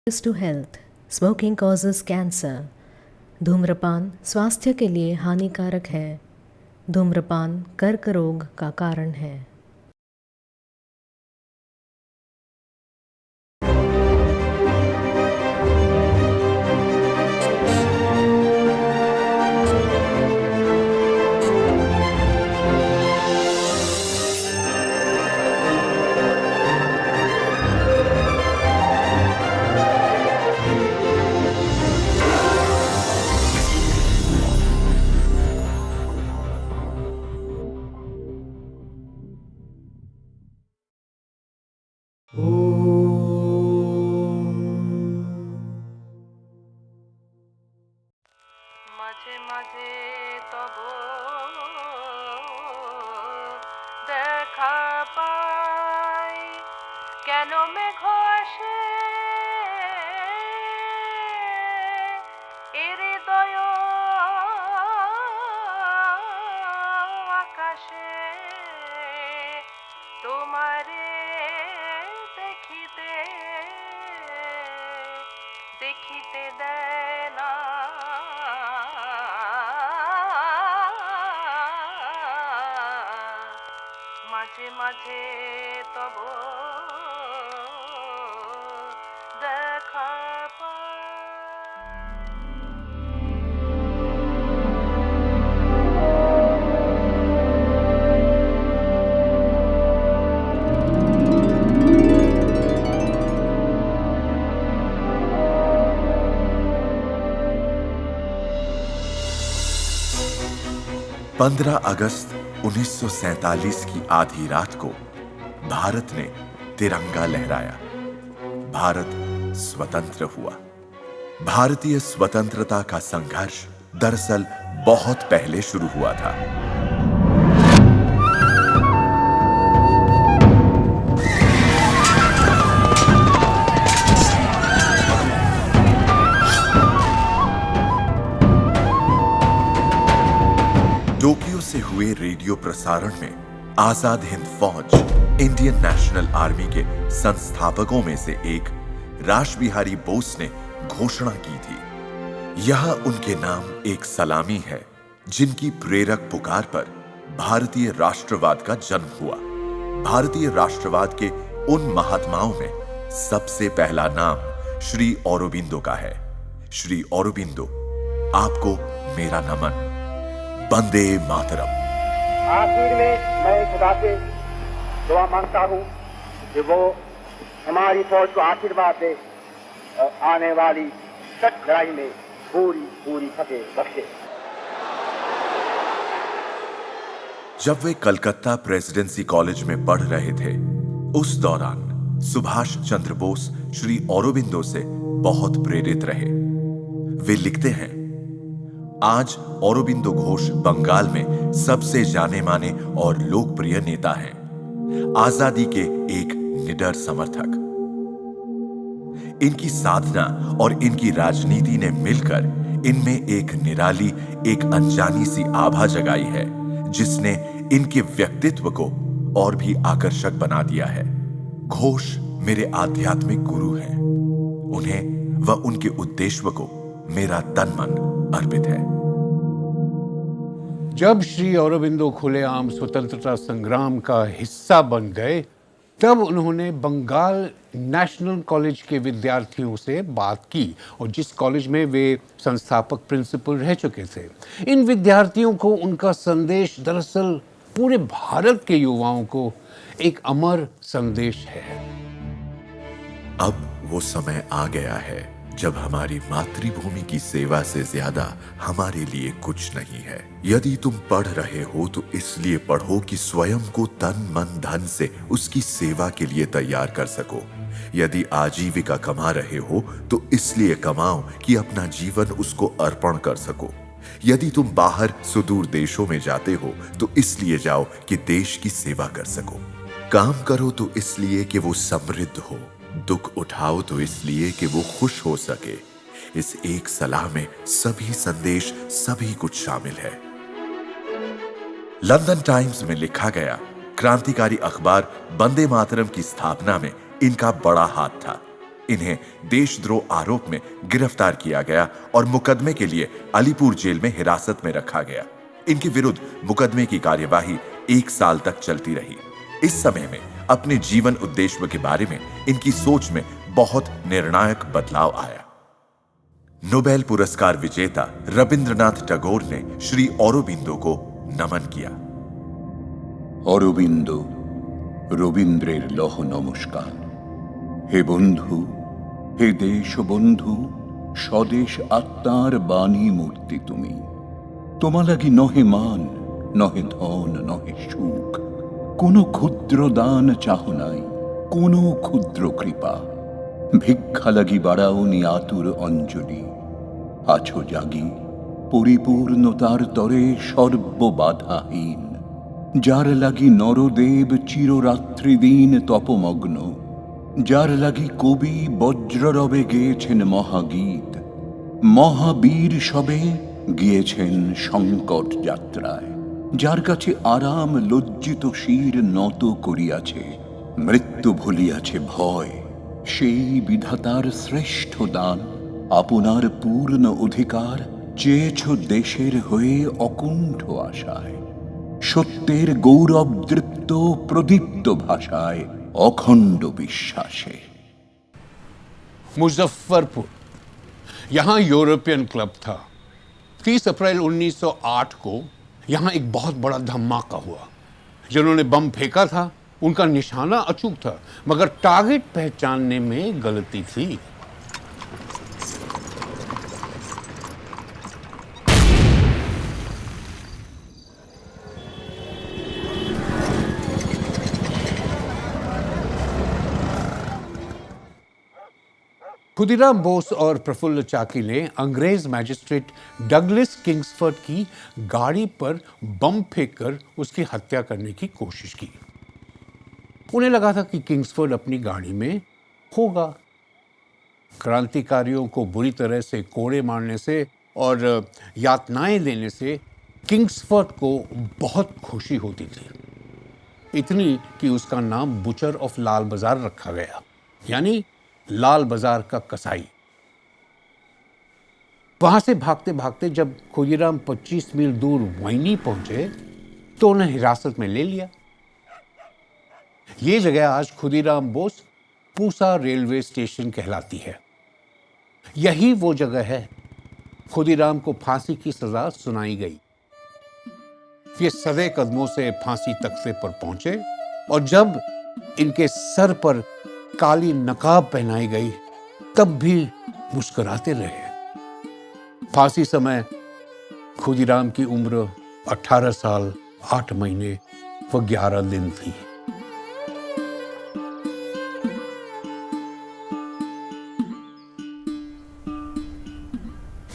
To health, smoking causes cancer. धूम्रपान स्वास्थ्य के लिए हानिकारक है। धूम्रपान कर्क रोग का कारण है। মাঝে মাঝে তব দেখা পাই, কেন মেঘ আসে এ হৃদয় আকাশে, তোমারে দেখিতে দেখিতে দেয় না। মাঝে মাঝে তব দেখা পাই। पंद्रह अगस्त 1947 की आधी रात को भारत ने तिरंगा लहराया। भारत स्वतंत्र हुआ। भारतीय स्वतंत्रता का संघर्ष दरअसल बहुत पहले शुरू हुआ था। टोक्यो से हुए रेडियो प्रसारण में आजाद हिंद फौज, इंडियन नेशनल आर्मी के संस्थापकों में से एक रास बिहारी बोस ने घोषणा की थी। यह उनके नाम एक सलामी है जिनकी प्रेरक पुकार पर भारतीय राष्ट्रवाद का जन्म हुआ। भारतीय राष्ट्रवाद के उन महात्माओं में सबसे पहला नाम श्री औरोबिंदो का है। श्री औरोबिंदो, आपको मेरा नमन। वंदे मातरम। आखिर में मैं खुदा से दुआ मांगता हूँ कि वो हमारी फौज को आशीर्वाद दे और आने वाली लड़ाई में पूरी पूरी फतेह बख्शे। जब वे कलकत्ता प्रेसिडेंसी कॉलेज में पढ़ रहे थे, उस दौरान सुभाष चंद्र बोस श्री औरोबिंदो से बहुत प्रेरित रहे। वे लिखते हैं, आज औरोबिंदो घोष बंगाल में सबसे जाने माने और लोकप्रिय नेता हैं, आजादी के एक निडर समर्थक। इनकी साधना और इनकी राजनीति ने मिलकर इनमें एक निराली, एक अनजानी सी आभा जगाई है, जिसने इनके व्यक्तित्व को और भी आकर्षक बना दिया है। घोष मेरे आध्यात्मिक गुरु हैं। उन्हें व उनके उद्देश्य को मेरा तन मन अर्पित है। जब श्री औरोबिंदो खुलेआम स्वतंत्रता संग्राम का हिस्सा बन गए, तब उन्होंने बंगाल नेशनल कॉलेज के विद्यार्थियों से बात की, और जिस कॉलेज में वे संस्थापक प्रिंसिपल रह चुके थे। इन विद्यार्थियों को उनका संदेश दरअसल पूरे भारत के युवाओं को एक अमर संदेश है। अब वो समय आ गया है जब हमारी मातृभूमि की सेवा से ज्यादा हमारे लिए कुछ नहीं है। यदि तुम पढ़ रहे हो तो इसलिए पढ़ो कि स्वयं को तन मन धन से उसकी सेवा के लिए तैयार कर सको। यदि आजीविका कमा रहे हो तो इसलिए कमाओ कि अपना जीवन उसको अर्पण कर सको। यदि तुम बाहर सुदूर देशों में जाते हो तो इसलिए जाओ कि देश की सेवा कर सको। काम करो तो इसलिए कि वो समृद्ध हो, दुख उठाओ तो इसलिए कि वो खुश हो सके। इस एक सलाह में सभी संदेश, सभी कुछ शामिल है। लंदन टाइम्स में लिखा गया, क्रांतिकारी अखबार वंदे मातरम की स्थापना में इनका बड़ा हाथ था। इन्हें देशद्रोह आरोप में गिरफ्तार किया गया और मुकदमे के लिए अलीपुर जेल में हिरासत में रखा गया। इनके विरुद्ध मुकदमे की कार्यवाही 1 साल तक चलती रही। इस समय में अपने जीवन उद्देश्य के बारे में इनकी सोच में बहुत निर्णायक बदलाव आया। नोबेल पुरस्कार विजेता रविंद्रनाथ टैगोर ने श्री औरोबिंदो को नमन किया। অরবিন্দ রবীন্দ্রের লহ নমস্কার। হে বন্ধু, হে দেশ বন্ধু, স্বদেশ আত্মার বাণী মূর্তি তুমি। তোমা লাগি নহে মান, নহে ধন, নহে সুখ, কোনো ক্ষুদ্র দান চাহ নাই, কোনো ক্ষুদ্র কৃপা। ভিক্ষা লাগি বাড়াওনি আতুর অঞ্জলি। আছো জাগি পরিপূর্ণতার তরে সর্ববাধাহীন। যার লাগি নরদেব চিররাত্রি দিন তপমগ্ন, যার লাগি কবি বজ্ররবে গেয়েছেন মহাগীত, মহাবীর সবে গিয়েছেন সংকট যাত্রায়, যার কাছে আরাম লজ্জিত শির নত করিয়াছে, মৃত্যু ভুলিয়াছে ভয়, সেই বিধাতার শ্রেষ্ঠ দান আপনার পূর্ণ অধিকার চেয়েছ দেশের হয়ে অকুণ্ঠ আশায়, সত্যের গৌরব দৃপ্ত প্রদীপ্ত ভাষায় অখণ্ড বিশ্বাসে। मुजफ्फरपुर, यहाँ यूरोपियन क्लब था। 30 अप्रैल 1908 को यहाँ एक बहुत बड़ा धमाका हुआ। जिन्होंने बम फेंका था उनका निशाना अचूक था, मगर टारगेट पहचानने में गलती थी। खुदीराम बोस और प्रफुल्ल चाकी ने अंग्रेज मैजिस्ट्रेट डगलस किंग्सफोर्ड की गाड़ी पर बम फेंककर उसकी हत्या करने की कोशिश की। उन्हें लगा था कि किंग्सफोर्ड अपनी गाड़ी में होगा। क्रांतिकारियों को बुरी तरह से कोड़े मारने से और यातनाएं देने से किंग्सफोर्ड को बहुत खुशी होती थी, इतनी कि उसका नाम बुचर ऑफ लाल बाजार रखा गया, यानी लाल बाजार का कसाई। वहां से भागते भागते जब खुदीराम 25 मील दूर वाइनी पहुंचे तो उन्हें हिरासत में ले लिया। ये जगह आज खुदीराम बोस पूसा रेलवे स्टेशन कहलाती है। यही वो जगह है खुदीराम को फांसी की सजा सुनाई गई। ये सधे कदमों से फांसी तख्ते पर पहुंचे और जब इनके सर पर काली नकाब पहनाई गई तब भी मुस्कुराते रहे। फांसी समय खुदीराम की उम्र 18 साल 8 महीने व 11 दिन थी।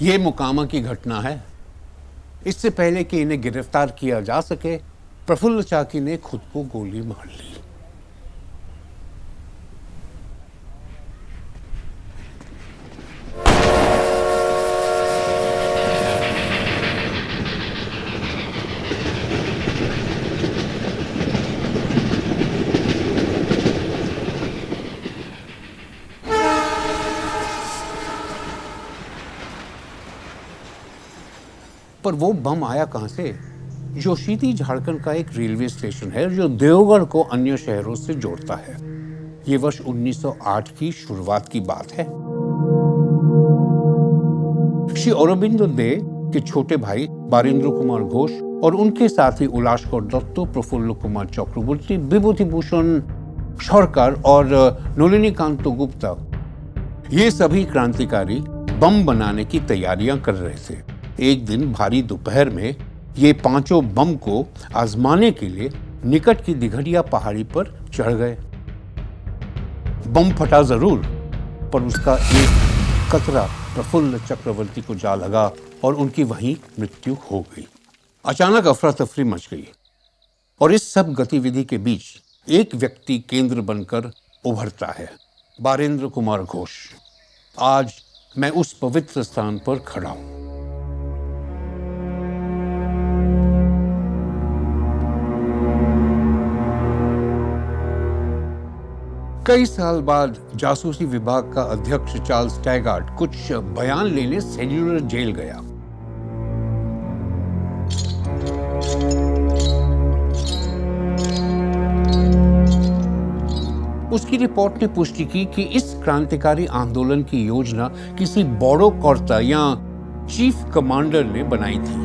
ये मुकामा की घटना है। इससे पहले कि इन्हें गिरफ्तार किया जा सके, प्रफुल्ल चाकी ने खुद को गोली मार ली। पर वो बम आया कहां से? जोशीती झारखंड का एक रेलवे स्टेशन है जो देवगढ़ को अन्य शहरों से जोड़ता है। ये वर्ष 1908 की शुरुआत की बात है। श्री औरोबिंदो दे के छोटे भाई बारेंद्र कुमार घोष और उनके साथी उलाशकर दत्तो, प्रफुल्ल कुमार चक्रवर्ती, विभूति भूषण सरकार और नलिनीकांत गुप्ता, ये सभी क्रांतिकारी बम बनाने की तैयारियां कर रहे थे। एक दिन भारी दोपहर में ये पांचों बम को आजमाने के लिए निकट की दिघड़िया पहाड़ी पर चढ़ गए। बम फटा जरूर, पर उसका एक कतरा प्रफुल्ल चक्रवर्ती को जा लगा और उनकी वहीं मृत्यु हो गई। अचानक अफरा तफरी मच गई और इस सब गतिविधि के बीच एक व्यक्ति केंद्र बनकर उभरता है, बारेंद्र कुमार घोष। आज मैं उस पवित्र स्थान पर खड़ा हूं। कई साल बाद जासूसी विभाग का अध्यक्ष चार्ल्स टैगार्ट कुछ बयान लेने सेल्यूलर जेल गया। उसकी रिपोर्ट ने पुष्टि की कि इस क्रांतिकारी आंदोलन की योजना किसी बोडो कर्ता या चीफ कमांडर ने बनाई थी।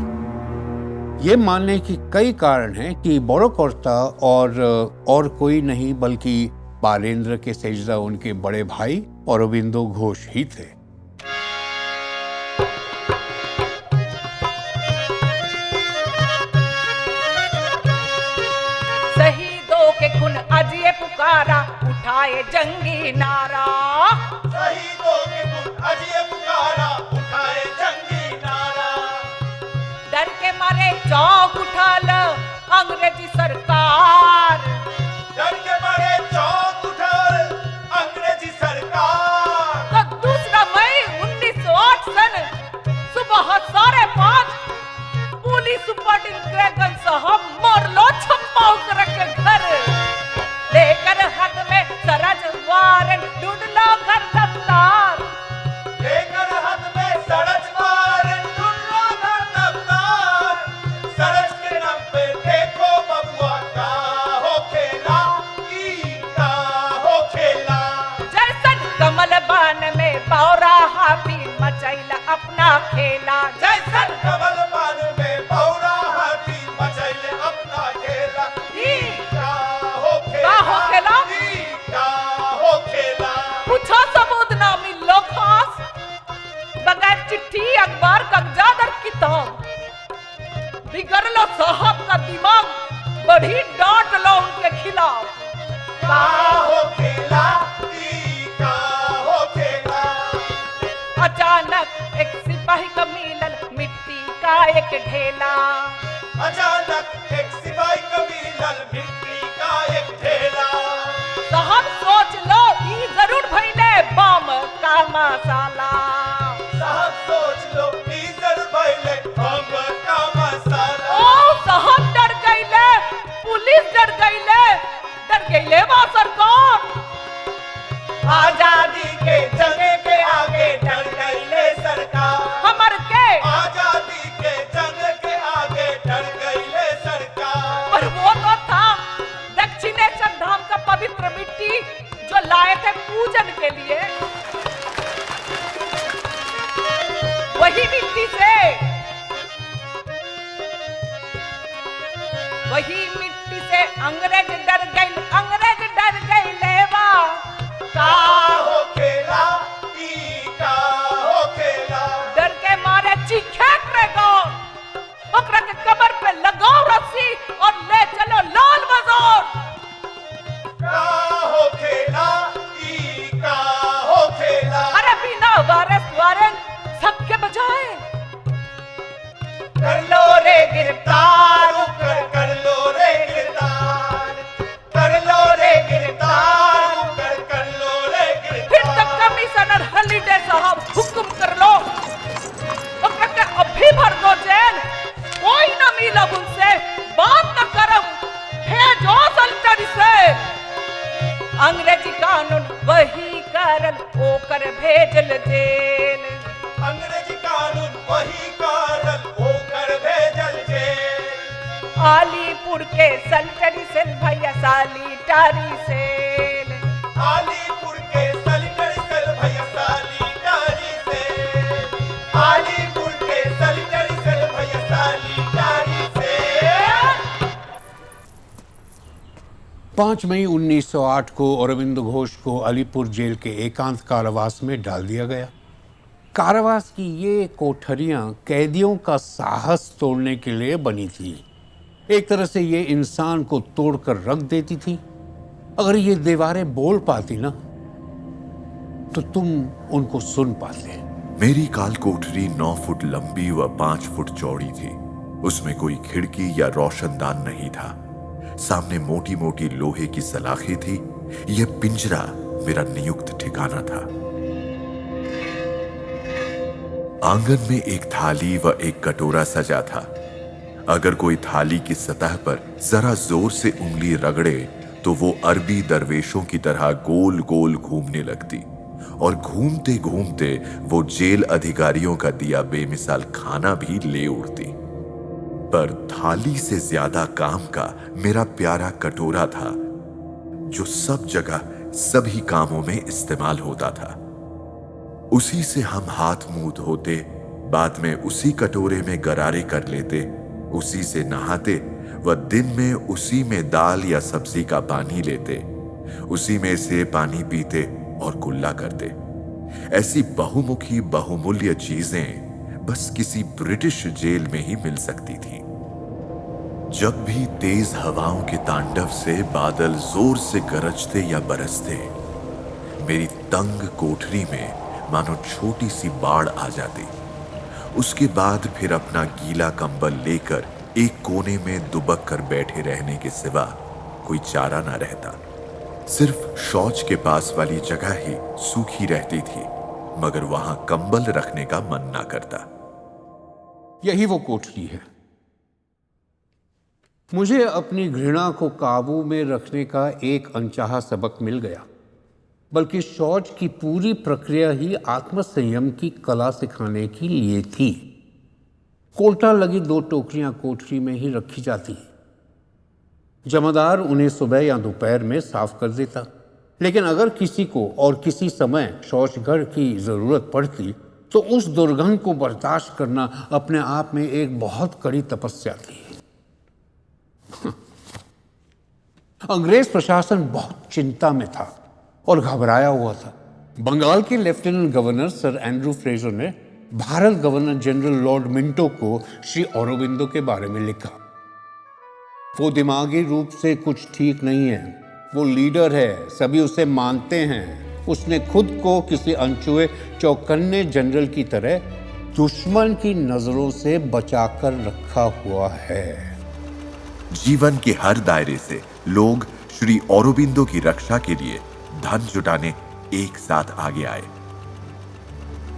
यह मानने के कई कारण हैं कि बोडो कर्ता और कोई नहीं बल्कि बालेंद्र के सेजदा उनके बड़े भाई अरबिंदो घोष ही थे। शहीदों के खून अजिए पुकारा, उठाए जंगी नारा। शहीदों के खून अजिए पुकारा, उठाए जंगी नारा। डर के मारे चौक उठा लो अंग्रेजी सरकार। डर के मारे चौक उठा अंग्रेजी सरकार। तो 2 मई 1908 सन सुबह 5:30 पुलिस सुपरडिटेंडेंट साहब मोरलो छप्पा के घर लेकर हाथ में सरज वारंट ढूंढ लो घर दफ्तार। लेकर हाथ में सरज वारंट ढूंढ लो घर दफ्तार। सरज के नाम पे देखो बबुआ का हो खेला, ई का हो खेला। जैसन कमल बान में बौरा हाथी मचैला अपना खेला। जैसन कमल बान में बौरा हाथी मचैले अपना खेला। ई का हो खेला, का हो खेला? ई का हो खेला। पूछो सबूत ना मिलो खास, बगैर चिट्ठी अखबार कागजात और किताब। बिगड़ लो साहब का दिमाग, बड़ी डांट लो उनके खिलाफ। का हो खेला, ई का हो खेला। अचानक एक सिपाही का मिलल मिट्टी का एक ढेला। अचानक एक सिपाही को मिलल मिट्टी का एक ढेला। साहब सोच लो ई जरूर भइले बम का मसाला। साहब सोच लो ई जरूर भइले बम का मसाला। ओ साहब डर गईले, पुलिस डर गईले बा सरकार। आजादी के जंग के आगे डर गईले सरकार। हमर के आजादी के जंग के आगे डर गईले सरकार। पर वो तो था दक्षिणेश्वर धाम का पवित्र मिट्टी जो लाए थे पूजन के लिए। वही मिट्टी से अंग्रेज डर गई लेवा। का हो खेला, ई का हो खेला। डर के मारे चीखे ट्रेगो, ओकरा के कमर पे लगाओ रस्सी और ले चलो लाल बाजार। का हो खेला, ई का हो खेला। अरे बिना वारंट सबके बजाए कर लो रे गिरफ्तार, कर लो रे गिरफ्तार। कर लो रे गिरफ्तार, कर लो रे फिर गिरफ्तार। तक कमिश्नर हॉलिडे साहब हुक्म कर लो, ओकरा के अभी भर दो जेल। कोई न मिलब उनसे, बात न करब, भेजो सल्टन से। अंग्रेजी कानून वही करल, ओकर भेजल जेल। अंग्रेजी कानून वही करल, ओकर भेजल जेल। आलीपुर के सल्टरी सेल भैया सालीटारी सेल। आलीपुर के सलिटरी सेल भैया सालीटारी सेल। आलीपुर के सलिटरी सेल भैया सालीटारी सेल। 5 मई 1908 को अरविंद घोष को अलीपुर जेल के एकांत कारावास में डाल दिया गया। कारावास की ये कोठरियां कैदियों का साहस तोड़ने के लिए बनी थी। एक तरह से ये इंसान को तोड़कर रख देती थी। अगर ये दीवारें बोल पाती ना तो तुम उनको सुन पाते। मेरी काल कोठरी 9 फुट लंबी व 5 फुट चौड़ी थी। उसमें कोई खिड़की या रोशनदान नहीं था। सामने मोटी मोटी लोहे की सलाखें थी। यह पिंजरा मेरा नियुक्त ठिकाना था। आंगन में एक थाली व एक कटोरा सजा था। अगर कोई थाली की सतह पर जरा जोर से उंगली रगड़े तो वो अरबी दरवेशों की तरह गोल गोल घूमने लगती और घूमते घूमते वो जेल अधिकारियों का दिया बेमिसाल खाना भी ले उड़ती। पर थाली से ज्यादा काम का मेरा प्यारा कटोरा था, जो सब जगह सभी कामों में इस्तेमाल होता था। उसी से हम हाथ मुंह धोते, बाद में उसी कटोरे में गरारे कर लेते, उसी से नहाते व दिन में उसी में दाल या सब्जी का पानी लेते, उसी में से पानी पीते और कुल्ला करते। ऐसी बहुमुखी बहुमूल्य चीजें बस किसी ब्रिटिश जेल में ही मिल सकती थी। जब भी तेज हवाओं के तांडव से बादल जोर से गरजते या बरसते, मेरी तंग कोठरी में मानो छोटी सी बाढ़ आ जाती। उसके बाद फिर अपना गीला कंबल लेकर एक कोने में दुबक कर बैठे रहने के सिवा कोई चारा ना रहता। सिर्फ शौच के पास वाली जगह ही सूखी रहती थी, मगर वहां कंबल रखने का मन ना करता। यही वो कोठरी है। मुझे अपनी घृणा को काबू में रखने का एक अनचाहा सबक मिल गया, बल्कि शौच की पूरी प्रक्रिया ही आत्मसंयम की कला सिखाने के लिए थी। कोल्टा लगी 2 टोकरियां कोठरी में ही रखी जाती। जमादार उन्हें सुबह या दोपहर में साफ कर देता, लेकिन अगर किसी को और किसी समय शौचघर की जरूरत पड़ती तो उस दुर्गंध को बर्दाश्त करना अपने आप में एक बहुत कड़ी तपस्या थी। अंग्रेज प्रशासन बहुत चिंता में था और घबराया हुआ था। बंगाल के lieutenant governor sir Andrew Fraser ने Bharat governor general lord Minto को श्री औरोबिंदो के बारे में लिखा। वो दिमागी रूप से कुछ ठीक नहीं है, वो लीडर है, सभी उसे मानते हैं। उसने खुद को किसी अनछुए चौकन्ने जनरल की तरह दुश्मन की नजरों से बचाकर रखा हुआ है। जीवन के हर दायरे से लोग श्री औरोबिंदो की रक्षा के लिए धन जुटाने एक साथ आगे आए।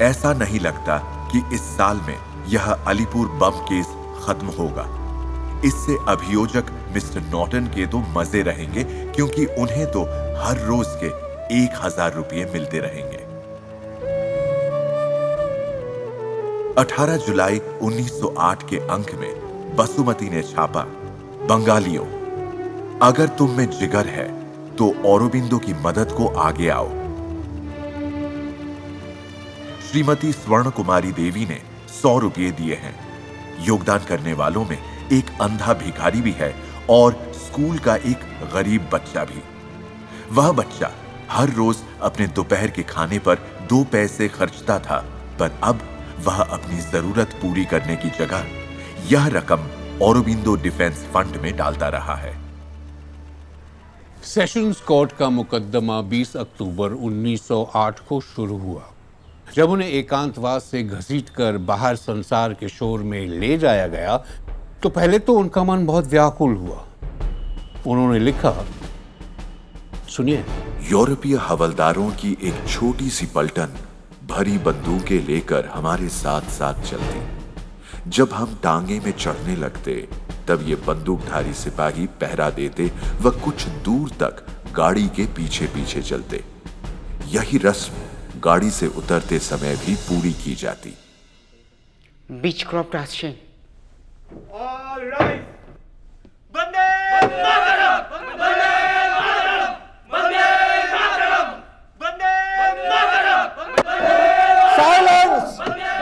ऐसा नहीं लगता कि इस साल में यह अलीपुर बम केस खत्म होगा। इससे अभियोजक मिस्टर नॉर्टन के तो मजे रहेंगे, क्योंकि उन्हें तो हर रोज के 1000 रुपये मिलते रहेंगे। 18 जुलाई 1908 के अंक में बसुमती ने छापा, बंगालियों, अगर तुम में जिगर है तो औरोबिंदो की मदद को आगे आओ। श्रीमती स्वर्ण कुमारी देवी ने 100 रुपये दिए हैं। योगदान करने वालों में एक अंधा भिखारी भी है और स्कूल का एक गरीब बच्चा भी। वह बच्चा हर रोज अपने दोपहर के खाने पर 2 पैसे खर्चता था, पर अब वह अपनी जरूरत पूरी करने की जगह यह रकम औरोबिंदो डिफेंस फंड में डालता रहा है। सेशंस कोर्ट का मुकदमा 20 अक्टूबर 1908 को शुरू हुआ। जब उन्हें एकांतवास से घसीटकर बाहर संसार के शोर में ले जाया गया तो पहले तो उनका मन बहुत व्याकुल हुआ। उन्होंने लिखा, सुनिए। यूरोपीय हवलदारों की एक छोटी सी पलटन भरी बंदूकें लेकर हमारे साथ साथ चलती। जब हम टांगे में चढ़ने लगते तब ये बंदूकधारी सिपाही पहरा देते व कुछ दूर तक गाड़ी के पीछे पीछे चलते। यही रस्म गाड़ी से उतरते समय भी पूरी की जाती। बीचक्रॉफ्ट आश्चर्य। All right. Vande Mataram, Vande Mataram, Vande Mataram, Vande Mataram. Silence,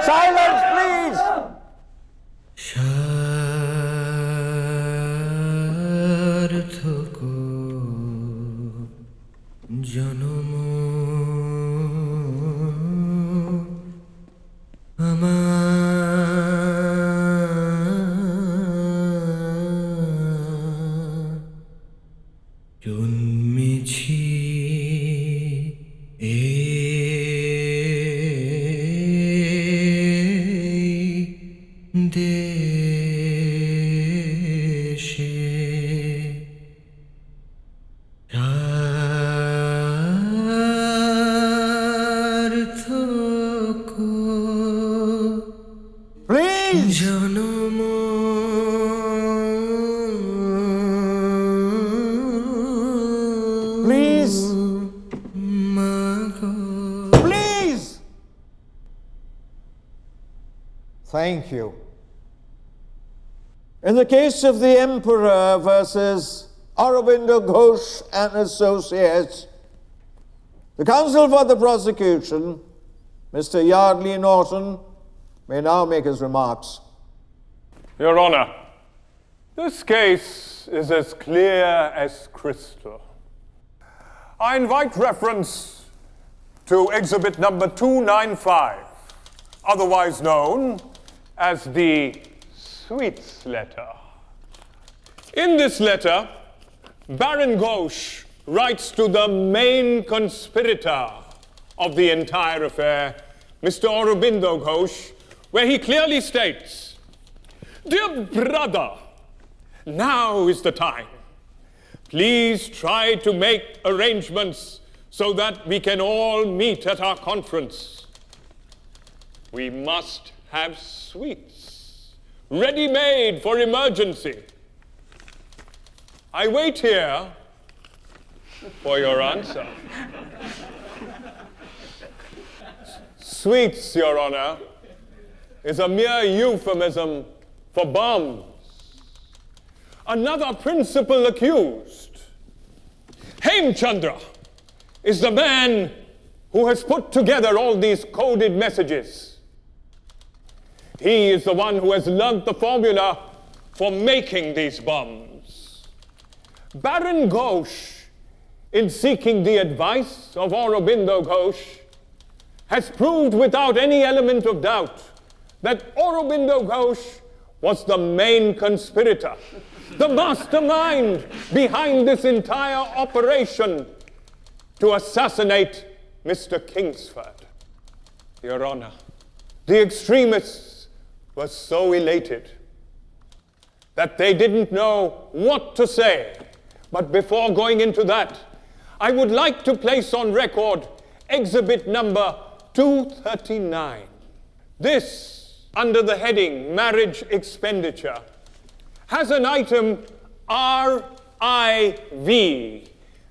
silence please. Please! Please! Thank you. In the case of the Emperor versus Aurobindo Ghosh and Associates, the counsel for the prosecution, Mr. Yardley Norton, may now make his remarks. Your Honor, this case is as clear as crystal. I invite reference to exhibit number 295, otherwise known as the Sweets letter. In this letter, Baron Ghosh writes to the main conspirator of the entire affair, Mr. Aurobindo Ghosh, where he clearly states, "Dear brother, now is the time. Please try to make arrangements so that we can all meet at our conference. We must have sweets, ready-made for emergency. I wait here for your answer." Sweets, Your Honor, is a mere euphemism for bombs. Another principal accused, Hemchandra, is the man who has put together all these coded messages. He is the one who has learnt the formula for making these bombs. Baron Ghosh, in seeking the advice of Aurobindo Ghosh, has proved without any element of doubt that Aurobindo Ghosh was the main conspirator, the mastermind behind this entire operation to assassinate Mr. Kingsford. Your Honor, the extremists were so elated that they didn't know what to say. But before going into that, I would like to place on record exhibit number 239. This, under the heading Marriage Expenditure, has an item RIV,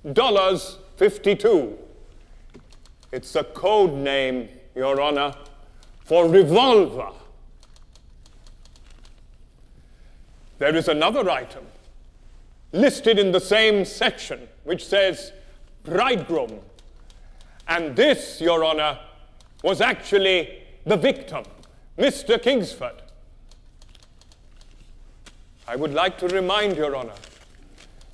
$52. It's a code name, Your Honor, for revolver. There is another item listed in the same section which says bridegroom. And this, Your Honor, was actually the victim, Mr. Kingsford. I would like to remind Your Honor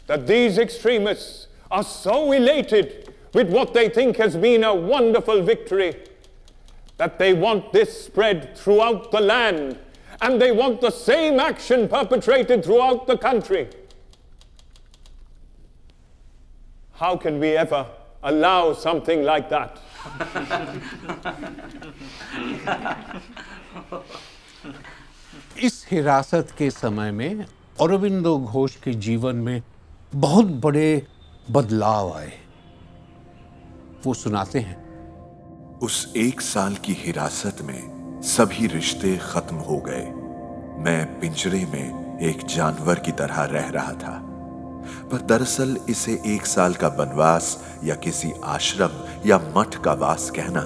that these extremists are so elated with what they think has been a wonderful victory that they want this spread throughout the land, and they want the same action perpetrated throughout the country. How can we ever allow something like that? इस हिरासत के समय में औरोबिंदो घोष के जीवन में बहुत बड़े बदलाव आए। वो सुनाते हैं, उस 1 साल की हिरासत में सभी रिश्ते खत्म हो गए। मैं पिंजरे में एक जानवर की तरह रह रहा था, पर दरअसल इसे 1 साल का वनवास या किसी आश्रम या मठ का वास कहना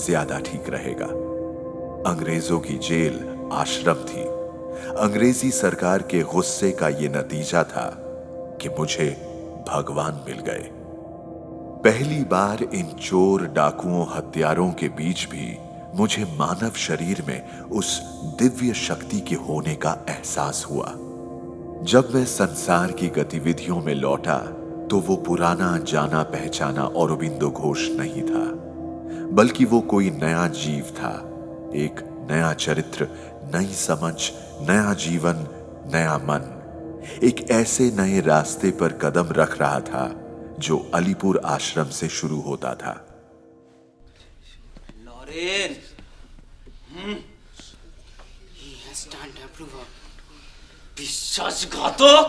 ज्यादा ठीक रहेगा। अंग्रेजों की जेल आश्रम थी। अंग्रेजी सरकार के गुस्से का ये नतीजा था कि मुझे भगवान मिल गए। पहली बार इन चोर, डाकुओं, हत्यारों के बीच भी मुझे मानव शरीर में उस दिव्य शक्ति के होने का एहसास हुआ। जब मैं संसार की गतिविधियों में लौटा तो वो पुराना जाना पहचाना औरोबिंदो घोष नहीं था, बल्कि वो कोई नया जीव था, एक नया चरित्र, नई समझ, नया जीवन, नया मन, एक ऐसे नए रास्ते पर कदम रख रहा था जो अलीपुर आश्रम से शुरू होता था। Lawrence, he has turned approval. Vishwasghatak.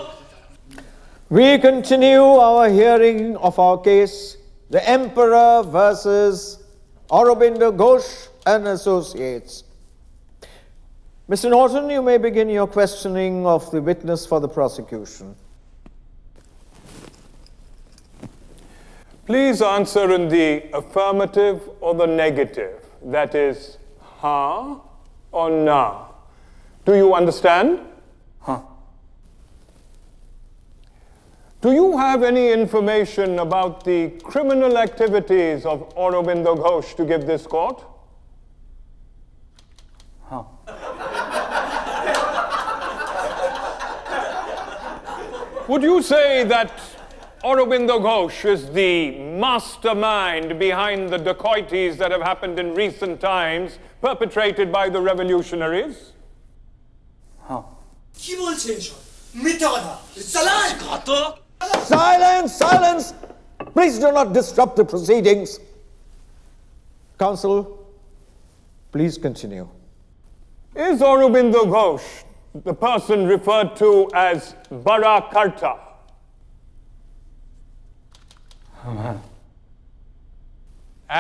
We continue our hearing of our case, the Emperor versus Aurobindo Ghosh and Associates. Mr. Norton, you may begin your questioning of the witness for the prosecution. Please answer in the affirmative or the negative. That is, ha or na. Do you understand? Huh. Do you have any information about the criminal activities of Aurobindo Ghosh to give this court? Huh. Would you say that Aurobindo Ghosh is the mastermind behind the dacoities that have happened in recent times perpetrated by the revolutionaries? Huh. কি বলছে এসব মিথ্যা কথা চালান ঘাতক Silence! Silence! Please do not disrupt the proceedings. Counsel, please continue. Is Aurobindo Ghosh the person referred to as Bara Karta?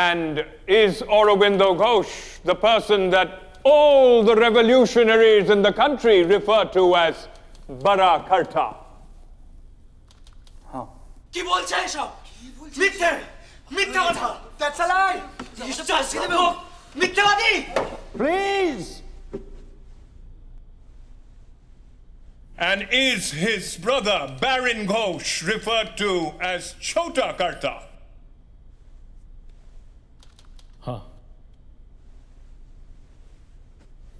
And is Aurobindo Ghosh the person that all the revolutionaries in the country refer to as Bara Karta? কি বলছে এসব মিথ্যে মিথ্যা কথা চালান বিশ্বাসঘাতক মিথ্যাবাদী Please! And is his brother Baron Ghosh referred to as Chota Karta?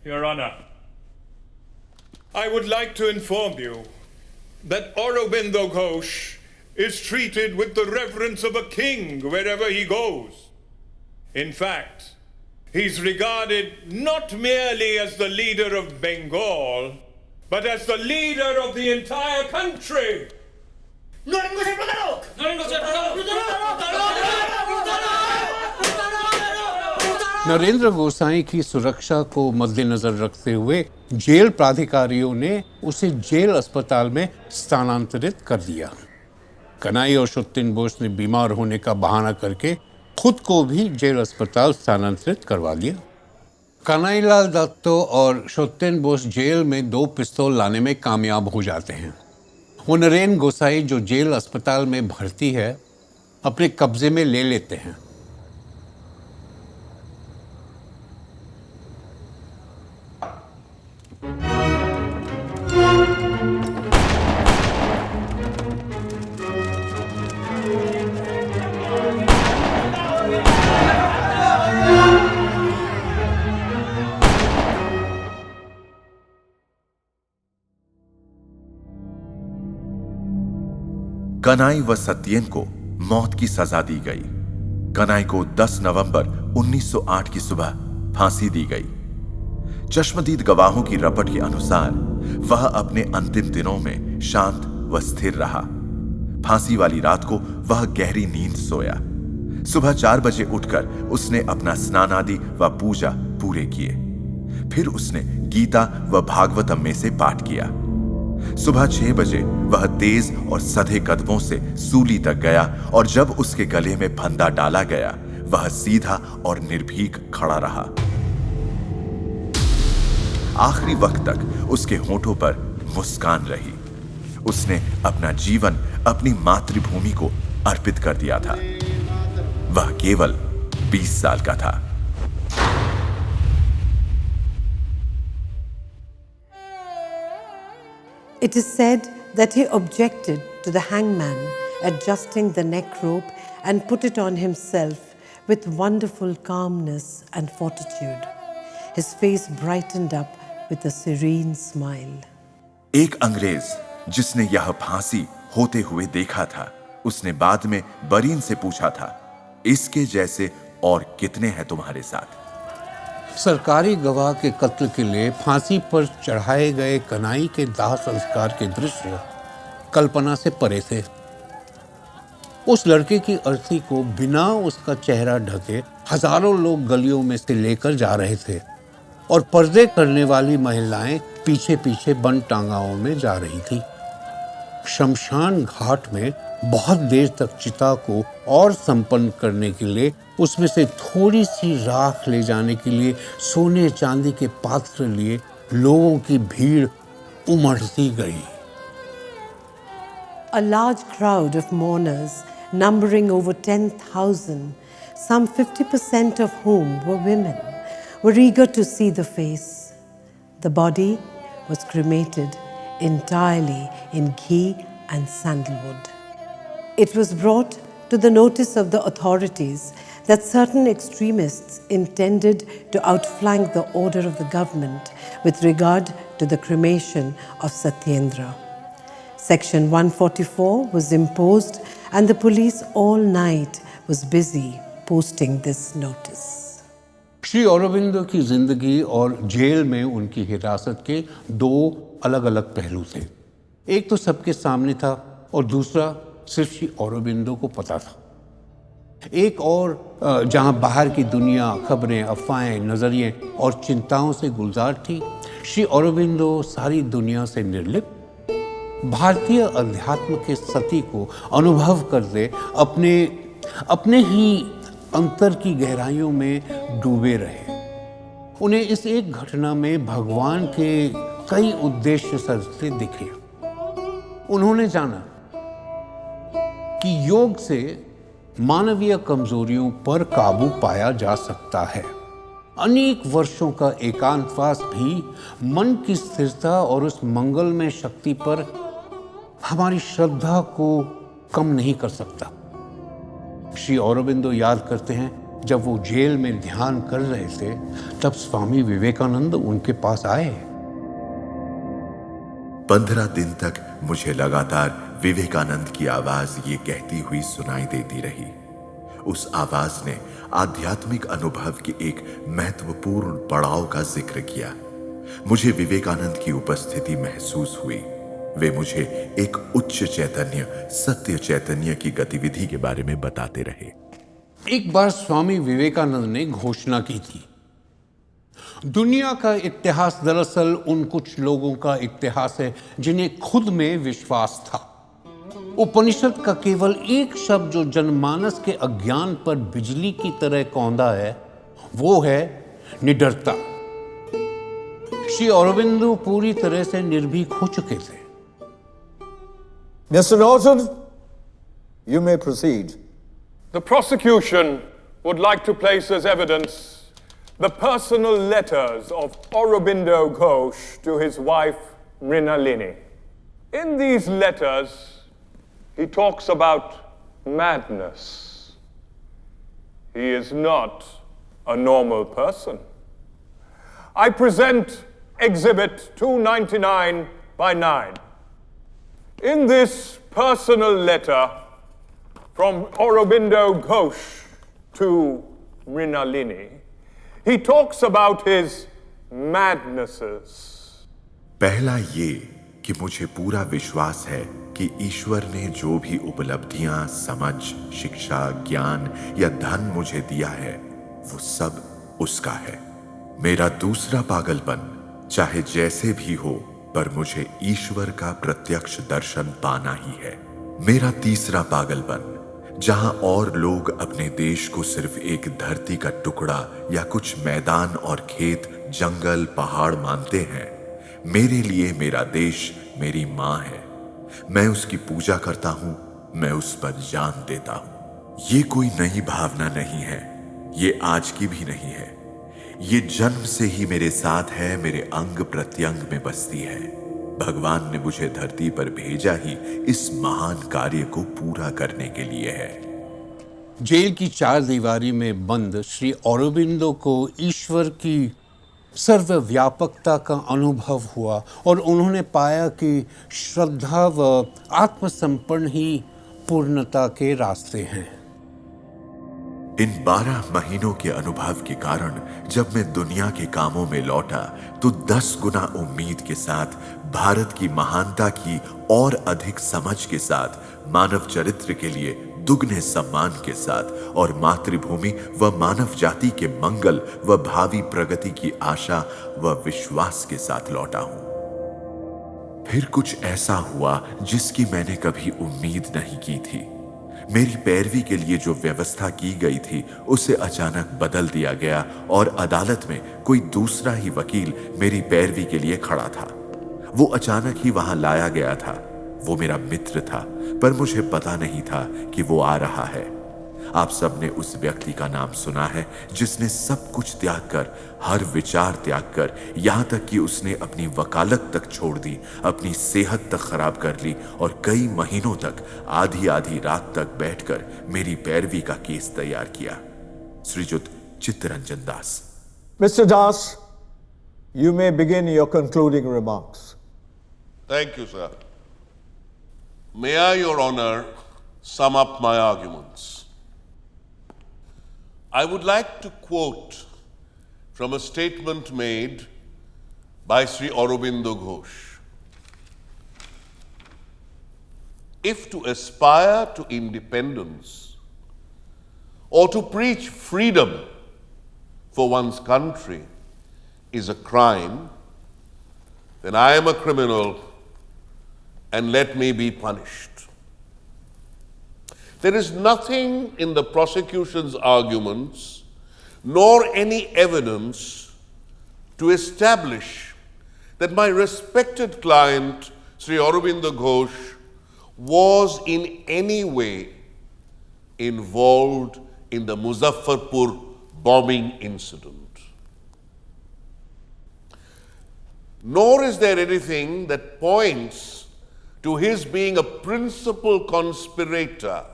Your Honor, I would like to inform you that Aurobindo Ghosh is treated with the reverence of a king wherever he goes. In fact, he's regarded not merely as the leader of Bengal, but as the leader of the entire country. Narendra गोसाई की सुरक्षा को मद्देनजर रखते हुए jail प्राधिकारियों ने उसे jail अस्पताल में स्थानांतरित कर दिया। कनाई और सत्येन बोस ने बीमार होने का बहाना करके खुद को भी जेल अस्पताल स्थानांतरित करवा लिया। कनाईलाल दत्तो और सत्येन बोस जेल में 2 पिस्तौल लाने में कामयाब हो जाते हैं। वो नरेन गोसाई जो जेल अस्पताल में भर्ती है अपने कब्जे में ले लेते हैं। कनाई व सत्येन को मौत की सजा दी गई। कनाई को 10 नवंबर 1908 की सुबह फांसी दी गई। चश्मदीद गवाहों की रपट के अनुसार वह अपने अंतिम दिनों में शांत व स्थिर रहा। फांसी वाली रात को वह गहरी नींद सोया। सुबह 4 बजे उठकर उसने अपना स्नान आदि व पूजा पूरे किए। फिर उसने गीता व भागवतम में से पाठ किया। सुबह 6 बजे वह तेज और सधे कदमों से सूली तक गया और जब उसके गले में फंदा डाला गया वह सीधा और निर्भीक खड़ा रहा। आखिरी वक्त तक उसके होठों पर मुस्कान रही। उसने अपना जीवन अपनी मातृभूमि को अर्पित कर दिया था। वह केवल 20 साल का था। It is said that he objected to the hangman adjusting the neck rope and put it on himself with wonderful calmness and fortitude. His face brightened up with a serene smile. एक अंग्रेज जिसने यह फांसी होते हुए देखा था, उसने बाद में बरीन से पूछा था, इसके जैसे और कितने हैं तुम्हारे साथ? सरकारी गवाह के कत्ल के लिए फांसी पर चढ़ाए गए कनाई के दाह संस्कार के दृश्य कल्पना से परे थे। उस लड़के की अर्थी को बिना उसका चेहरा ढके हजारों लोग गलियों में से लेकर जा रहे थे और पर्दे करने वाली महिलाएं पीछे पीछे बन टांगाओं में जा रही थी। शमशान घाट में बहुत देर तक चिता को और संपन्न करने के लिए उसमें से थोड़ी सी राख ले जाने के लिए सोने चांदी के पात्र लिए लोगों की भीड़ उमड़ती गई। A large crowd of mourners numbering over 10,000, some 50% of whom were women, were eager to see the face. The body was cremated entirely in ghee and sandalwood. It was brought to the notice of the authorities that certain extremists intended to outflank the order of the government with regard to the cremation of Satyendra. Section 144 was imposed and the police all night was busy posting this notice. Shri Aurobindo की जिंदगी और jail में उनकी हिरासत के दो अलग अलग पहलू थे। एक तो सबके सामने था और दूसरा सिर्फ श्री अरबिंदो को पता था। एक और जहां बाहर की दुनिया खबरें, अफवाहें, नजरिए और चिंताओं से गुलजार थी, श्री अरबिंदो सारी दुनिया से निर्लिप्त भारतीय अध्यात्म के सती को अनुभव करते अपने ही अंतर की गहराइयों में डूबे रहे। उन्हें इस एक घटना में भगवान के कई उद्देश्य सरते दिखे। उन्होंने जाना कि योग से मानवीय कमजोरियों पर काबू पाया जा सकता है। अनेक वर्षों का एकांतवास भी मन की स्थिरता और उस मंगलमय शक्ति पर हमारी श्रद्धा को कम नहीं कर सकता। श्री अरबिंदो याद करते हैं, जब वो जेल में ध्यान कर रहे थे तब स्वामी विवेकानंद उनके पास आए। 15 दिन तक मुझे लगातार विवेकानंद की आवाज ये कहती हुई सुनाई देती रही। उस आवाज ने आध्यात्मिक अनुभव के एक महत्वपूर्ण पड़ाव का जिक्र किया। मुझे विवेकानंद की उपस्थिति महसूस हुई। वे मुझे एक उच्च चैतन्य, सत्य चैतन्य की गतिविधि के बारे में बताते रहे। एक बार स्वामी विवेकानंद ने घोषणा की थी, दुनिया का इतिहास दरअसल उन कुछ लोगों का इतिहास है जिन्हें खुद में विश्वास था। उपनिषद का केवल एक शब्द जो जनमानस के अज्ञान पर बिजली की तरह कौंधा है, वो है निडरता। श्री अरबिंदो पूरी तरह से निर्भीक हो चुके थे। Mr. Norton, you may proceed. The prosecution would like to place as evidence the personal letters of Aurobindo Ghosh to his wife Mrinalini. In these letters, he talks about madness. He is not a normal person. I present Exhibit 299 by 9. In this personal letter from Aurobindo Ghosh to Mrinalini, he talks about his madnesses. पहला ये कि मुझे पूरा विश्वास है कि ईश्वर ने जो भी उपलब्धियां, समझ, शिक्षा, ज्ञान या धन मुझे दिया है, वो सब उसका है। मेरा दूसरा पागलपन, चाहे जैसे भी हो, पर मुझे ईश्वर का प्रत्यक्ष दर्शन पाना ही है। मेरा तीसरा पागलपन, जहां और लोग अपने देश को सिर्फ एक धरती का टुकड़ा या कुछ मैदान और खेत, जंगल, पहाड़ मानते हैं, मेरे लिए मेरा देश मेरी माँ है। मैं उसकी पूजा करता हूं, मैं उस पर जान देता हूं। ये कोई नई भावना नहीं है, ये आज की भी नहीं है। ये जन्म से ही मेरे साथ है, मेरे अंग प्रत्यंग में बसती है। भगवान ने मुझे धरती पर भेजा ही इस महान कार्य को पूरा करने के लिए है। जेल की चार दीवारी में बंद श्री अरबिंदो को ईश्वर की सर्वव्यापकता का अनुभव हुआ और उन्होंने पाया कि श्रद्धा व आत्मसमर्पण ही पूर्णता के रास्ते हैं। इन 12 महीनों के अनुभव के कारण जब मैं दुनिया के कामों में लौटा तो 10 गुना उम्मीद के साथ, भारत की महानता की और अधिक समझ के साथ, मानव चरित्र के लिए दुगने सम्मान के साथ और मातृभूमि व मानव जाति के मंगल व भावी प्रगति की आशा व विश्वास के साथ लौटा हूं। फिर कुछ ऐसा हुआ जिसकी मैंने कभी उम्मीद नहीं की थी। मेरी पैरवी के लिए जो व्यवस्था की गई थी उसे अचानक बदल दिया गया और अदालत में कोई दूसरा ही वकील मेरी पैरवी के लिए खड़ा था। वो अचानक ही वहां लाया गया था। वो मेरा मित्र था, पर मुझे पता नहीं था कि वो आ रहा है। आप सब ने उस व्यक्ति का नाम सुना है जिसने सब कुछ त्याग कर, हर विचार त्याग कर, यहां तक कि उसने अपनी वकालत तक छोड़ दी, अपनी सेहत तक खराब कर ली और कई महीनों तक आधी आधी रात तक बैठकर मेरी पैरवी का केस तैयार किया। श्रीजुत Chittaranjan Das. Mr. Das, you may begin your concluding remarks. Thank you, sir. May I, Your Honor, sum up my arguments? I would like to quote from a statement made by Sri Aurobindo Ghosh. If to aspire to independence or to preach freedom for one's country is a crime, then I am a criminal and let me be punished. There is nothing in the prosecution's arguments nor any evidence to establish that my respected client, Sri Aurobindo Ghosh, was in any way involved in the Muzaffarpur bombing incident. Nor is there anything that points to his being a principal conspirator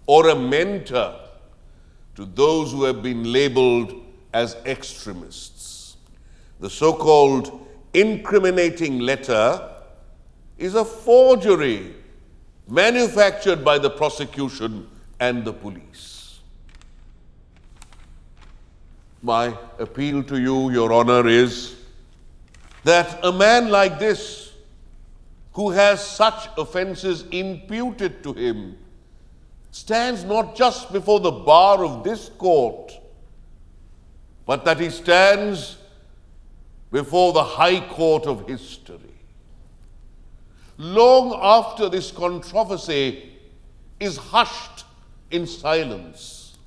or a mentor to those who have been labeled as extremists. The so-called incriminating letter is a forgery manufactured by the prosecution and the police. My appeal to you, Your Honor, is that a man like this, who has such offenses imputed to him, stands not just before the bar of this court, but that he stands before the High Court of history. Long after this controversy is hushed in silence,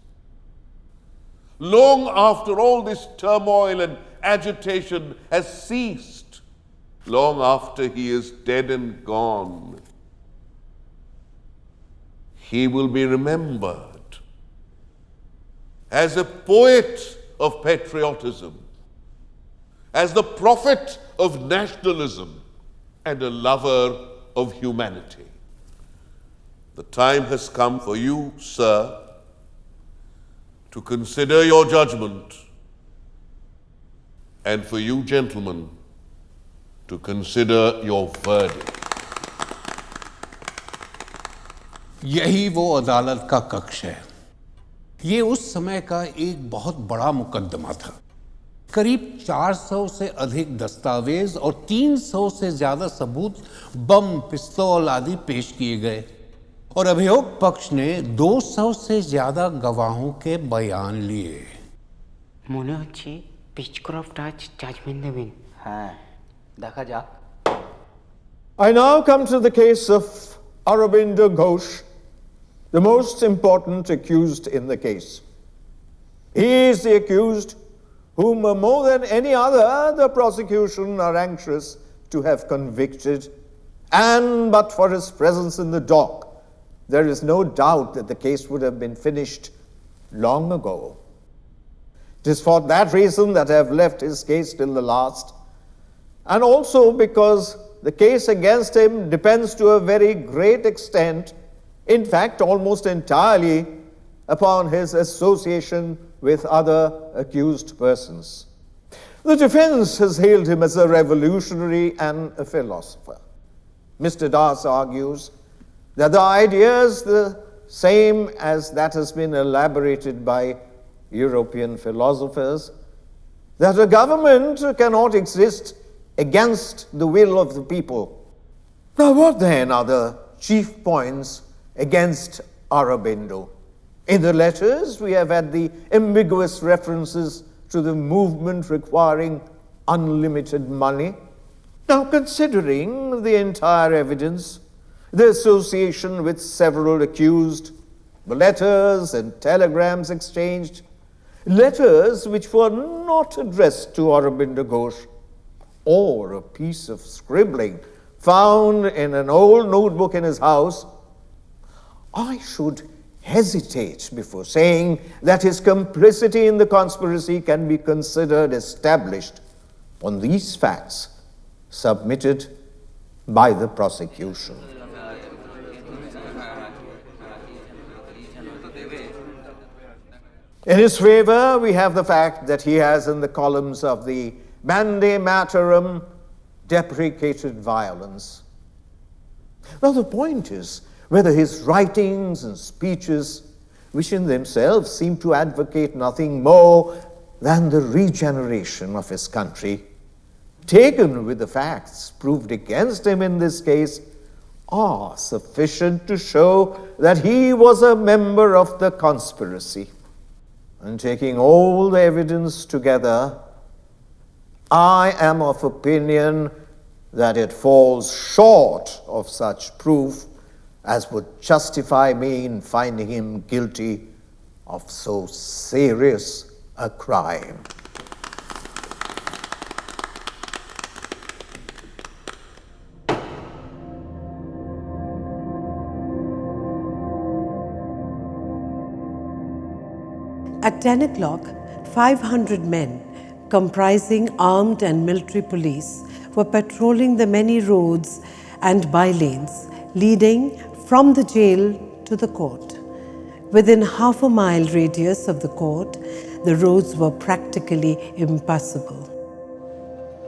long after all this turmoil and agitation has ceased, long after he is dead and gone, he will be remembered as a poet of patriotism, as the prophet of nationalism, and a lover of humanity. The time has come for you, sir, to consider your judgment, and for you, gentlemen, to consider your verdict. यही वो अदालत का कक्ष है। ये उस समय का एक बहुत बड़ा मुकदमा था। करीब 400 से अधिक दस्तावेज और 300 से ज्यादा सबूत, बम, पिस्तौल आदि पेश किए गए और अभियोग पक्ष ने 200 से ज्यादा गवाहों के बयान लिए। মনে হচ্ছে পিচক্রফট আজ জাজমেন্ট দেবেন। হ্যাঁ, দেখা যাক। I now come to the case of Aurobindo Ghosh, the most important accused in the case. He is the accused whom more than any other the prosecution are anxious to have convicted, and but for his presence in the dock, there is no doubt that the case would have been finished long ago. It is for that reason that I have left his case till the last, and also because the case against him depends to a very great extent, in fact almost entirely, upon his association with other accused persons. The defense has hailed him as a revolutionary and a philosopher. Mr. Das argues that the idea is the same as that has been elaborated by European philosophers, that a government cannot exist against the will of the people. Now, what then are the chief points against Aurobindo? In the letters, we have had the ambiguous references to the movement requiring unlimited money. Now, considering the entire evidence, the association with several accused, the letters and telegrams exchanged, letters which were not addressed to Aurobindo Ghosh, or a piece of scribbling found in an old notebook in his house, I should hesitate before saying that his complicity in the conspiracy can be considered established on these facts submitted by the prosecution. In his favor, we have the fact that he has in the columns of the Bande Materam deprecated violence. Now the point is whether his writings and speeches, which in themselves seem to advocate nothing more than the regeneration of his country, taken with the facts proved against him in this case, are sufficient to show that he was a member of the conspiracy. And taking all the evidence together, I am of opinion that it falls short of such proof as would justify me in finding him guilty of so serious a crime. At 10 o'clock, 500 men, comprising armed and military police, were patrolling the many roads and by-lanes leading from the jail to the court. Within half a mile radius of the court, the roads were practically impassable.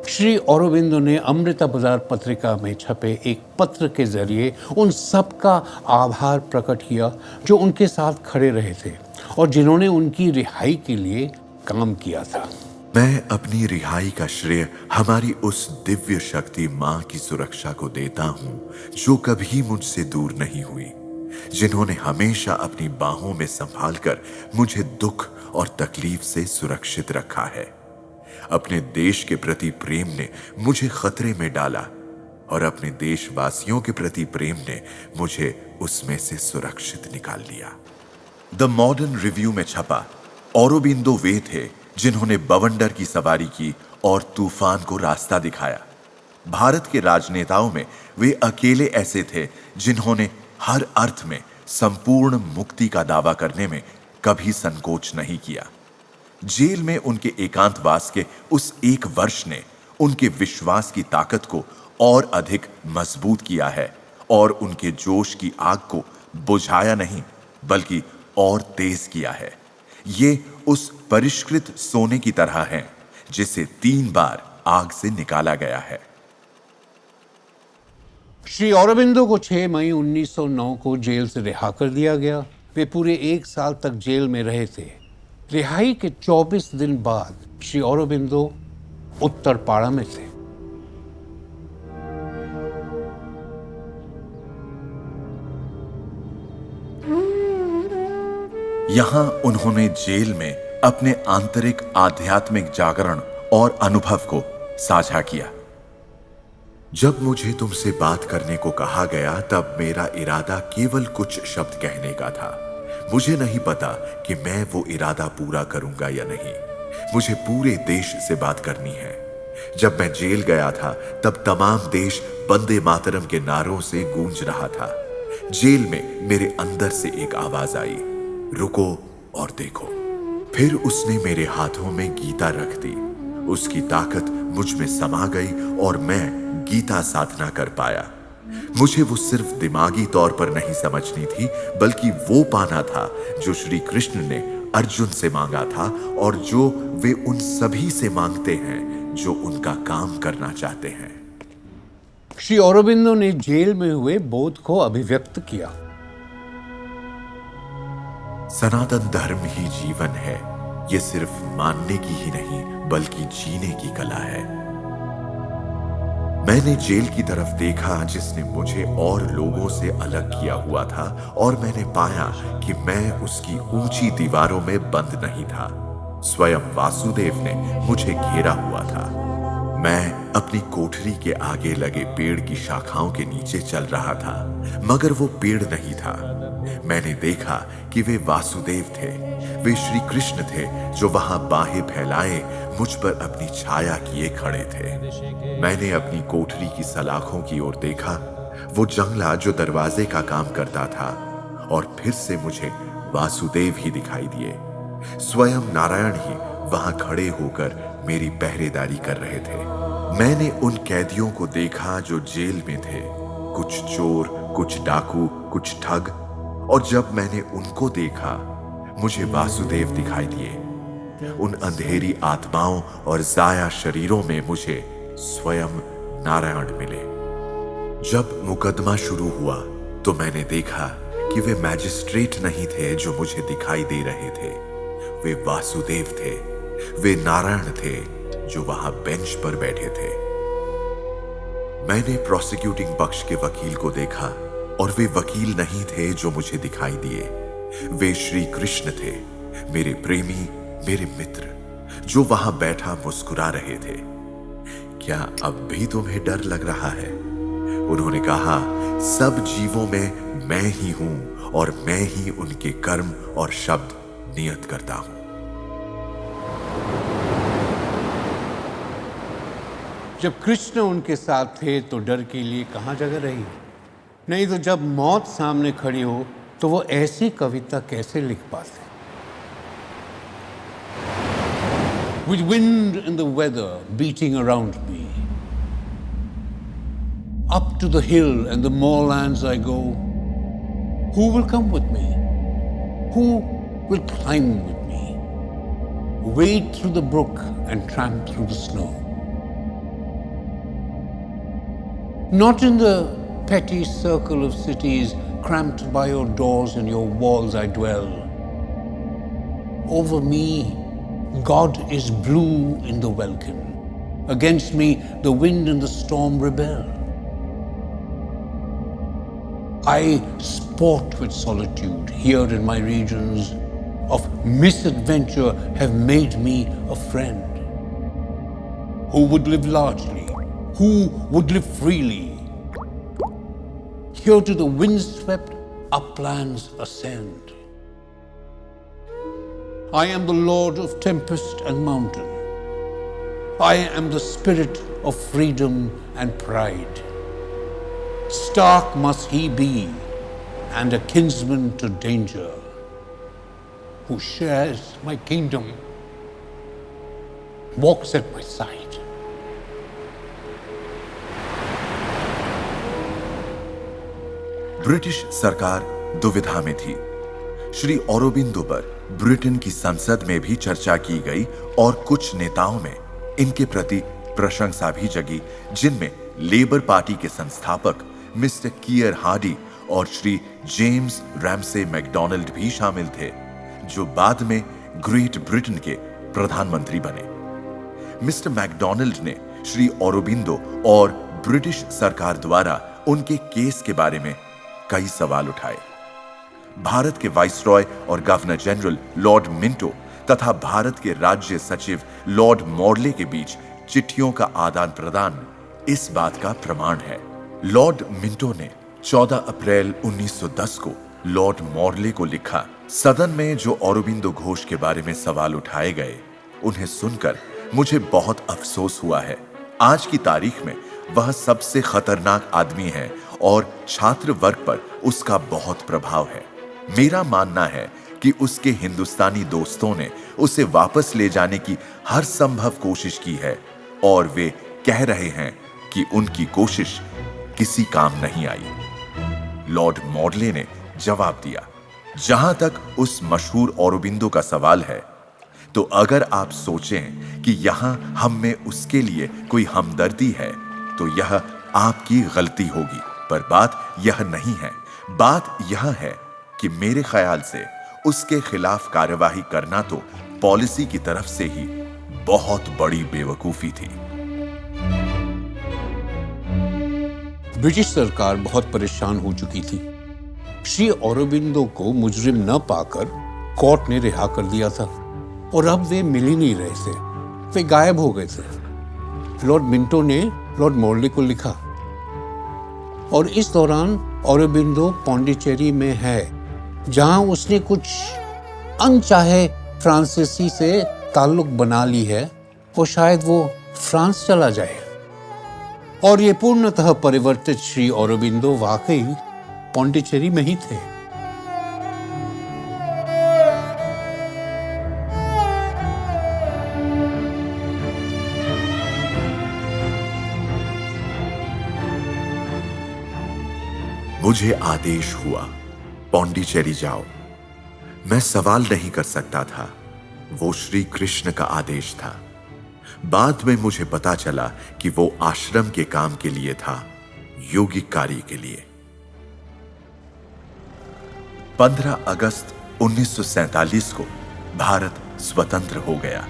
Shri Aurobindo ने अमृता बाजार पत्रिका में छपे एक पत्र के जरिए उन सब का आभार प्रकट किया जो उनके साथ खड़े रहे थे और जिन्होंने उनकी रिहाई के लिए काम किया था। मैं अपनी रिहाई का श्रेय हमारी उस दिव्य शक्ति माँ की सुरक्षा को देता हूँ जो कभी मुझसे दूर नहीं हुई, जिन्होंने हमेशा अपनी बाहों में संभालकर मुझे दुख और तकलीफ से सुरक्षित रखा है। अपने देश के प्रति प्रेम ने मुझे खतरे में डाला और अपने देशवासियों के प्रति प्रेम ने मुझे उसमें से सुरक्षित निकाल लिया। द मॉडर्न रिव्यू में छपा औरोबिंदो वे थे जिन्होंने बवंडर की सवारी की और तूफान को रास्ता दिखाया। भारत के राजनेताओं में वे अकेले ऐसे थे जिन्होंने हर अर्थ में संपूर्ण मुक्ति का दावा करने में कभी संकोच नहीं किया। जेल में उनके एकांतवास के उस एक वर्ष ने उनके विश्वास की ताकत को और अधिक मजबूत किया है और उनके जोश की आग को बुझाया नहीं बल्कि और तेज किया है। ये उस परिष्कृत सोने की तरह है जिसे 3 बार आग से निकाला गया है। श्री औरोबिंदो को 6 मई 1909 को जेल से रिहा कर दिया गया। वे पूरे 1 साल तक जेल में रहे थे। रिहाई के 24 दिन बाद श्री औरोबिंदो उत्तरपाड़ा में थे। यहां उन्होंने जेल में अपने आंतरिक आध्यात्मिक जागरण और अनुभव को साझा किया। जब मुझे तुमसे बात करने को कहा गया तब मेरा इरादा केवल कुछ शब्द कहने का था। मुझे नहीं पता कि मैं वो इरादा पूरा करूंगा या नहीं। मुझे पूरे देश से बात करनी है। जब मैं जेल गया था तब तमाम देश वंदे मातरम के नारों से गूंज रहा था। जेल में मेरे अंदर से एक आवाज आई, रुको और देखो। फिर उसने मेरे हाथों में गीता रख दी। उसकी ताकत मुझ में समा गई और मैं गीता साधना कर पाया। मुझे वो सिर्फ दिमागी तौर पर नहीं समझनी थी बल्कि वो पाना था जो श्री कृष्ण ने अर्जुन से मांगा था और जो वे उन सभी से मांगते हैं जो उनका काम करना चाहते हैं। श्री औरोबिंदो ने जेल में हुए बोध को अभिव्यक्त किया। सनातन धर्म ही जीवन है। ये सिर्फ मानने की ही नहीं बल्कि जीने की कला है। मैंने जेल की तरफ देखा जिसने मुझे और लोगों से अलग किया हुआ था और मैंने पाया कि मैं उसकी ऊंची दीवारों में बंद नहीं था। स्वयं वासुदेव ने मुझे घेरा हुआ था। मैं अपनी कोठरी के आगे लगे पेड़ की शाखाओं के नीचे चल रहा था मगर वो पेड़ नहीं था। मैंने देखा कि वे वासुदेव थे, वे श्री कृष्ण थे जो वहां बाहें फैलाए मुझ पर अपनी छाया किए खड़े थे। मैंने अपनी कोठरी की सलाखों की ओर देखा, वो जंगला जो दरवाजे का काम करता था, और फिर से मुझे वासुदेव ही दिखाई दिए। स्वयं नारायण ही वहां खड़े होकर मेरी पहरेदारी कर रहे थे। मैंने उन कैदियों को देखा जो जेल में थे, कुछ चोर, कुछ डाकू, कुछ ठग, और जब मैंने उनको देखा मुझे वासुदेव दिखाई दिए। उन अंधेरी आत्माओं और जाया शरीरों में मुझे स्वयं नारायण मिले। जब मुकदमा शुरू हुआ तो मैंने देखा कि वे मैजिस्ट्रेट नहीं थे जो मुझे दिखाई दे रहे थे, वे वासुदेव थे, वे नारायण थे जो वहां बेंच पर बैठे थे। मैंने प्रोसिक्यूटिंग पक्ष के वकील को देखा, और वे वकील नहीं थे जो मुझे दिखाई दिए, वे श्री कृष्ण थे, मेरे प्रेमी, मेरे मित्र, जो वहां बैठा मुस्कुरा रहे थे। क्या अब भी तुम्हें डर लग रहा है? उन्होंने कहा, सब जीवों में मैं ही हूं और मैं ही उनके कर्म और शब्द नियत करता हूं। जब कृष्ण उनके साथ थे तो डर के लिए कहां जगह रही? नहीं तो जब मौत सामने खड़ी हो तो वो ऐसी कविता कैसे लिख पाते? With wind and the weather beating around me, up to the hill and the moorlands I go, who will come with me? Who will climb with me? Wade through the brook and tramp through the snow. Not in the petty circle of cities cramped by your doors and your walls I dwell. Over me, God is blue in the welkin. Against me, the wind and the storm rebel. I sport with solitude here in my regions of misadventure have made me a friend. Who would live largely? Who would live freely? Here to the windswept uplands ascend. I am the Lord of tempest and mountain. I am the spirit of freedom and pride. Stark must he be, and a kinsman to danger, who shares my kingdom, walks at my side. British सरकार दुविधा में थी। श्री औरोबिंदो पर Britain की संसद में भी चर्चा की गई और कुछ नेताओं में इनके प्रति प्रशंसा भी जगी, जिनमें लेबर पार्टी के संस्थापक मिस्टर कियर हार्डी और श्री जेम्स रैमसे मैकडॉनल्ड भी शामिल थे, जो बाद में ग्रेट ब्रिटेन के प्रधानमंत्री बने। मिस्टर मैकडॉनल्ड ने श्री औरोबिंदो और ब्रिटिश सरकार द्वारा उनके केस के बारे में कई सवाल उठाए। भारत के वाइसरॉय और गवर्नर जनरल लॉर्ड मिंटो तथा भारत के राज्य सचिव लॉर्ड मॉडले के बीच चिट्ठियों का आदान प्रदान इस बात का प्रमाण है। लॉर्ड मिंटो ने 14 अप्रैल 1910 को लॉर्ड मॉडले को लिखा, सदन में जो औरोबिंदो घोष के बारे में सवाल उठाए गए, उन्हें सुनकर मुझे बहुत अफसोस हुआ है। आज की तारीख में वह सबसे खतरनाक आदमी है और छात्र वर्ग पर उसका बहुत प्रभाव है। मेरा मानना है कि उसके हिंदुस्तानी दोस्तों ने उसे वापस ले जाने की हर संभव कोशिश की है और वे कह रहे हैं कि उनकी कोशिश किसी काम नहीं आई। लॉर्ड मॉडले ने जवाब दिया, जहां तक उस मशहूर औरोबिंदो का सवाल है, तो अगर आप सोचें कि यहां हम में उसके लिए कोई हमदर्दी है तो यह आपकी गलती होगी, पर बात यह नहीं है। बात यह है कि मेरे ख्याल से उसके खिलाफ कार्यवाही करना तो पॉलिसी की तरफ से ही बहुत बड़ी बेवकूफी थी। ब्रिटिश सरकार बहुत परेशान हो चुकी थी। श्री औरोबिंदो को मुजरिम न पाकर कोर्ट ने रिहा कर दिया था और अब वे मिल ही नहीं रहे थे, वे गायब हो गए थे। लॉर्ड मिंटो ने लॉर्ड मॉडले को लिखा और इस दौरान औरोबिंदो पौंडीचेरी में है जहां उसने कुछ अनचाहे फ्रांसीसी से ताल्लुक बना ली है, वो शायद वो फ्रांस चला जाए। और ये पूर्णतः परिवर्तित श्री औरोबिंदो वाकई पौंडीचेरी में ही थे। मुझे आदेश हुआ, पौंडीचेरी जाओ। मैं सवाल नहीं कर सकता था, वो श्री कृष्ण का आदेश था। बाद में मुझे पता चला कि वो आश्रम के काम के लिए था, योगिक कार्य के लिए। 15 अगस्त 1947 को भारत स्वतंत्र हो गया।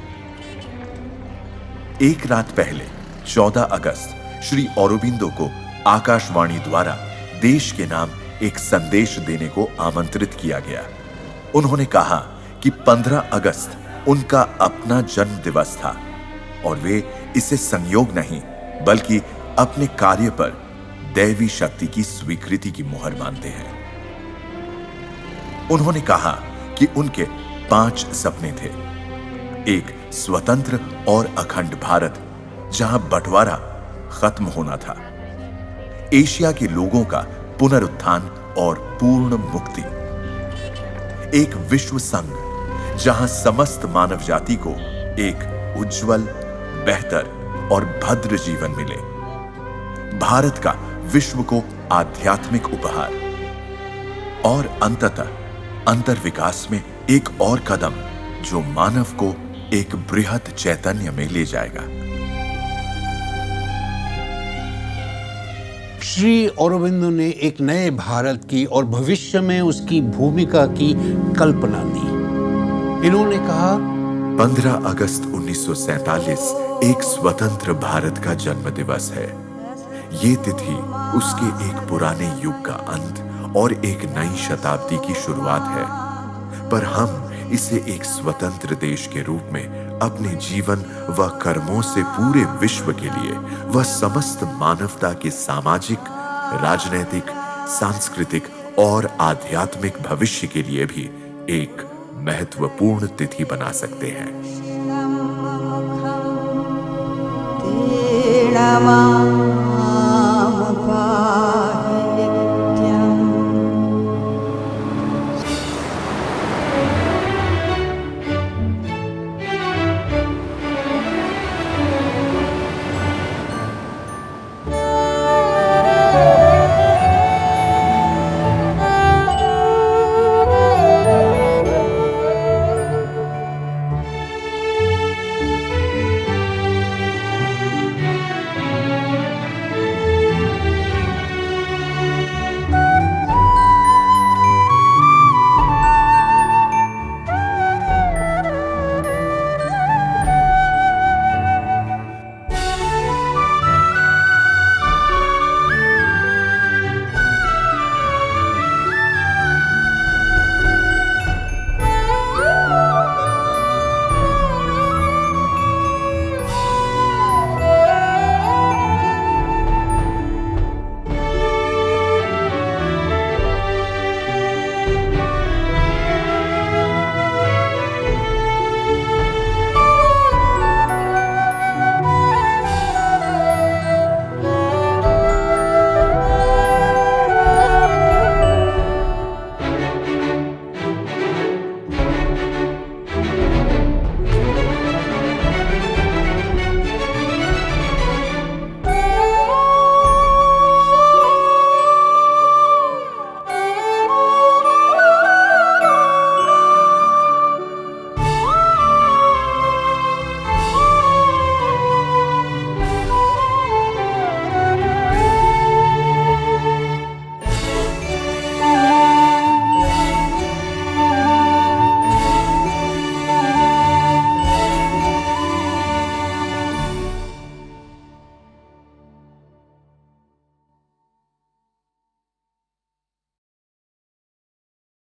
एक रात पहले 14 अगस्त श्री औरोबिंदो को आकाशवाणी द्वारा देश के नाम एक संदेश देने को आमंत्रित किया गया। उन्होंने कहा कि 15 अगस्त उनका अपना जन्म दिवस था और वे इसे संयोग नहीं बल्कि अपने कार्य पर दैवी शक्ति की स्वीकृति की मुहर मानते हैं। उन्होंने कहा कि उनके 5 सपने थे। एक स्वतंत्र और अखंड भारत जहां बंटवारा खत्म होना था, एशिया के लोगों का पुनरुत्थान और पूर्ण मुक्ति, एक विश्व संघ जहां समस्त मानव जाति को एक उज्जवल, बेहतर और भद्र जीवन मिले, भारत का विश्व को आध्यात्मिक उपहार और अंततः अंतर्विकास में एक और कदम जो मानव को एक बृहद चैतन्य में ले जाएगा। श्री औरोबिंदो ने एक नए भारत की और भविष्य में उसकी भूमिका की कल्पना दी। इन्होंने कहा, 15 अगस्त 1947 एक स्वतंत्र भारत का जन्म दिवस है। ये तिथि उसके एक पुराने युग का अंत और एक नई शताब्दी की शुरुआत है, पर हम इसे एक स्वतंत्र देश के रूप में अपने जीवन व कर्मों से पूरे विश्व के लिए व समस्त मानवता के सामाजिक, राजनैतिक, सांस्कृतिक और आध्यात्मिक भविष्य के लिए भी एक महत्वपूर्ण तिथि बना सकते हैं।